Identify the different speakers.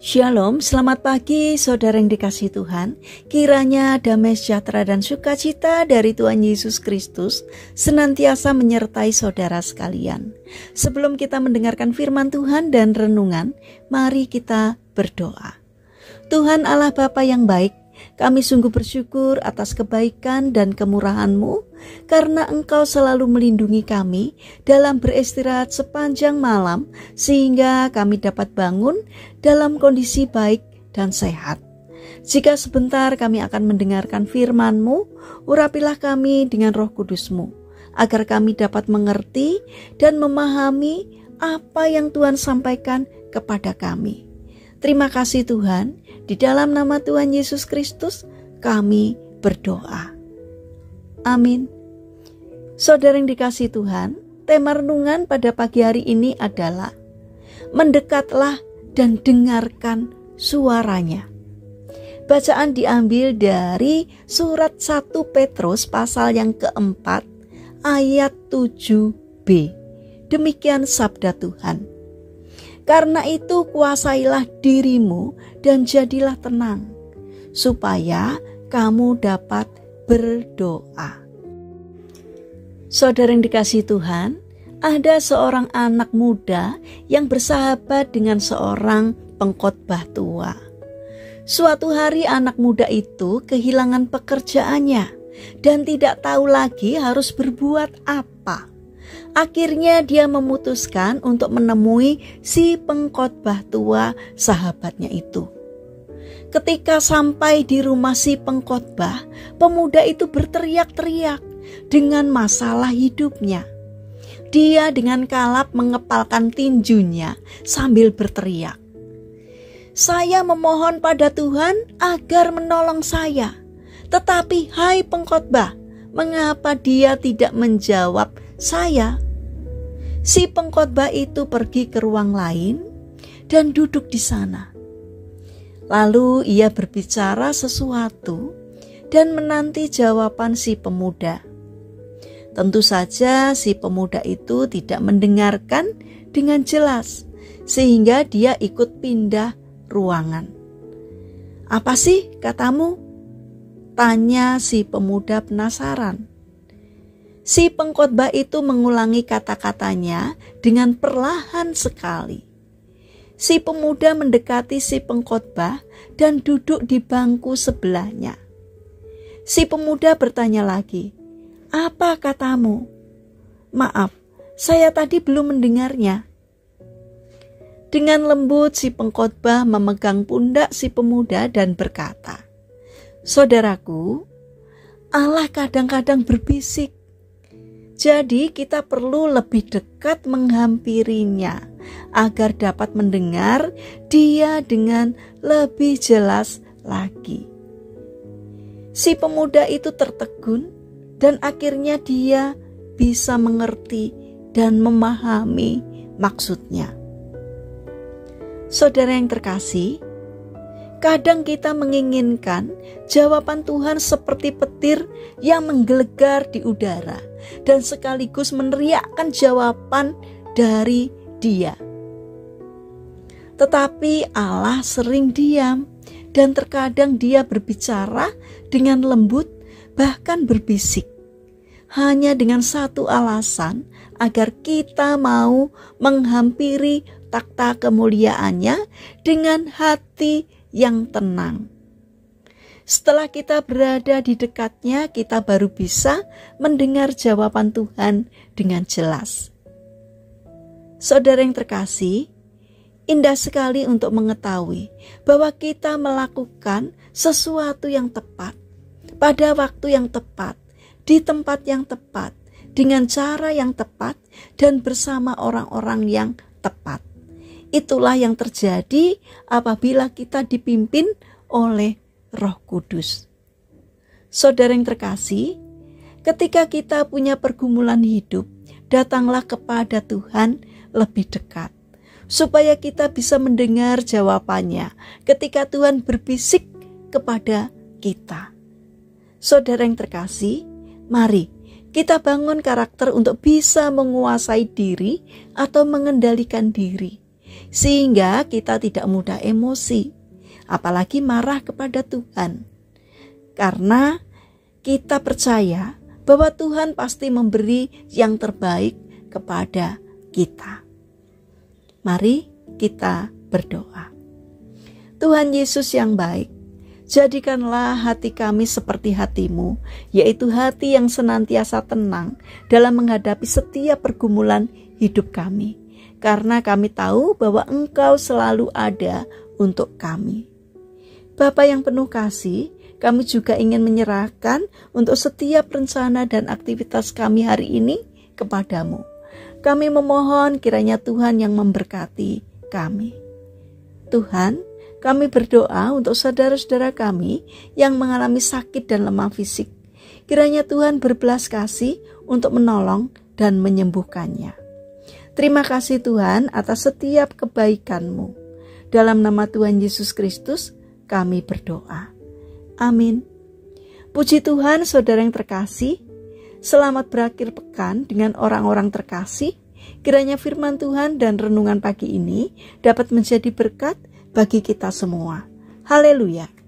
Speaker 1: Shalom, selamat pagi saudara yang dikasihi Tuhan. Kiranya damai sejahtera dan sukacita dari Tuhan Yesus Kristus senantiasa menyertai saudara sekalian. Sebelum kita mendengarkan firman Tuhan dan renungan, mari kita berdoa. Tuhan Allah Bapa yang baik, kami sungguh bersyukur atas kebaikan dan kemurahan-Mu karena Engkau selalu melindungi kami dalam beristirahat sepanjang malam sehingga kami dapat bangun dalam kondisi baik dan sehat. Jika sebentar kami akan mendengarkan firman-Mu, urapilah kami dengan Roh Kudus-Mu agar kami dapat mengerti dan memahami apa yang Tuhan sampaikan kepada kami. Terima kasih Tuhan, di dalam nama Tuhan Yesus Kristus kami berdoa. Amin. Saudara yang dikasihi Tuhan, tema renungan pada pagi hari ini adalah mendekatlah dan dengarkan suaranya. Bacaan diambil dari surat 1 Petrus pasal yang keempat ayat 7b. Demikian sabda Tuhan. Karena itu kuasailah dirimu dan jadilah tenang, supaya kamu dapat berdoa. Saudara yang dikasihi Tuhan, ada seorang anak muda yang bersahabat dengan seorang pengkhotbah tua. Suatu hari anak muda itu kehilangan pekerjaannya dan tidak tahu lagi harus berbuat apa. Akhirnya dia memutuskan untuk menemui si pengkhotbah tua sahabatnya itu. Ketika sampai di rumah si pengkhotbah, pemuda itu berteriak-teriak dengan masalah hidupnya. Dia dengan kalap mengepalkan tinjunya sambil berteriak, "Saya memohon pada Tuhan agar menolong saya. Tetapi hai pengkhotbah, mengapa dia tidak menjawab saya?" Si pengkhotbah itu pergi ke ruang lain dan duduk di sana. Lalu ia berbicara sesuatu dan menanti jawaban si pemuda. Tentu saja si pemuda itu tidak mendengarkan dengan jelas, sehingga dia ikut pindah ruangan. "Apa sih katamu?" tanya si pemuda penasaran. Si pengkhotbah itu mengulangi kata-katanya dengan perlahan sekali. Si pemuda mendekati si pengkhotbah dan duduk di bangku sebelahnya. Si pemuda bertanya lagi, "Apa katamu?" "Maaf, saya tadi belum mendengarnya." Dengan lembut si pengkhotbah memegang pundak si pemuda dan berkata, "Saudaraku, Allah kadang-kadang berbisik. Jadi kita perlu lebih dekat menghampirinya agar dapat mendengar dia dengan lebih jelas lagi." Si pemuda itu tertegun dan akhirnya dia bisa mengerti dan memahami maksudnya. Saudara yang terkasih, kadang kita menginginkan jawaban Tuhan seperti petir yang menggelegar di udara dan sekaligus meneriakkan jawaban dari Dia. Tetapi Allah sering diam dan terkadang Dia berbicara dengan lembut, bahkan berbisik, hanya dengan satu alasan, agar kita mau menghampiri takhta kemuliaannya dengan hati yang tenang. Setelah kita berada di dekatnya, kita baru bisa mendengar jawaban Tuhan dengan jelas. Saudara yang terkasih, indah sekali untuk mengetahui bahwa kita melakukan sesuatu yang tepat, pada waktu yang tepat, di tempat yang tepat, dengan cara yang tepat, dan bersama orang-orang yang tepat. Itulah yang terjadi apabila kita dipimpin oleh Roh Kudus. Saudara yang terkasih, ketika kita punya pergumulan hidup, datanglah kepada Tuhan lebih dekat, supaya kita bisa mendengar jawabannya ketika Tuhan berbisik kepada kita. Saudara yang terkasih, mari kita bangun karakter untuk bisa menguasai diri atau mengendalikan diri sehingga kita tidak mudah emosi, apalagi marah kepada Tuhan. Karena kita percaya bahwa Tuhan pasti memberi yang terbaik kepada kita. Mari kita berdoa. Tuhan Yesus yang baik, jadikanlah hati kami seperti hati-Mu, yaitu hati yang senantiasa tenang dalam menghadapi setiap pergumulan hidup kami. Karena kami tahu bahwa Engkau selalu ada untuk kami. Bapa yang penuh kasih, kami juga ingin menyerahkan untuk setiap rencana dan aktivitas kami hari ini kepadamu. Kami memohon kiranya Tuhan yang memberkati kami. Tuhan, kami berdoa untuk saudara-saudara kami yang mengalami sakit dan lemah fisik. Kiranya Tuhan berbelas kasih untuk menolong dan menyembuhkannya. Terima kasih Tuhan atas setiap kebaikan-Mu. Dalam nama Tuhan Yesus Kristus kami berdoa. Amin. Puji Tuhan, saudara yang terkasih. Selamat berakhir pekan dengan orang-orang terkasih. Kiranya firman Tuhan dan renungan pagi ini dapat menjadi berkat bagi kita semua. Haleluya.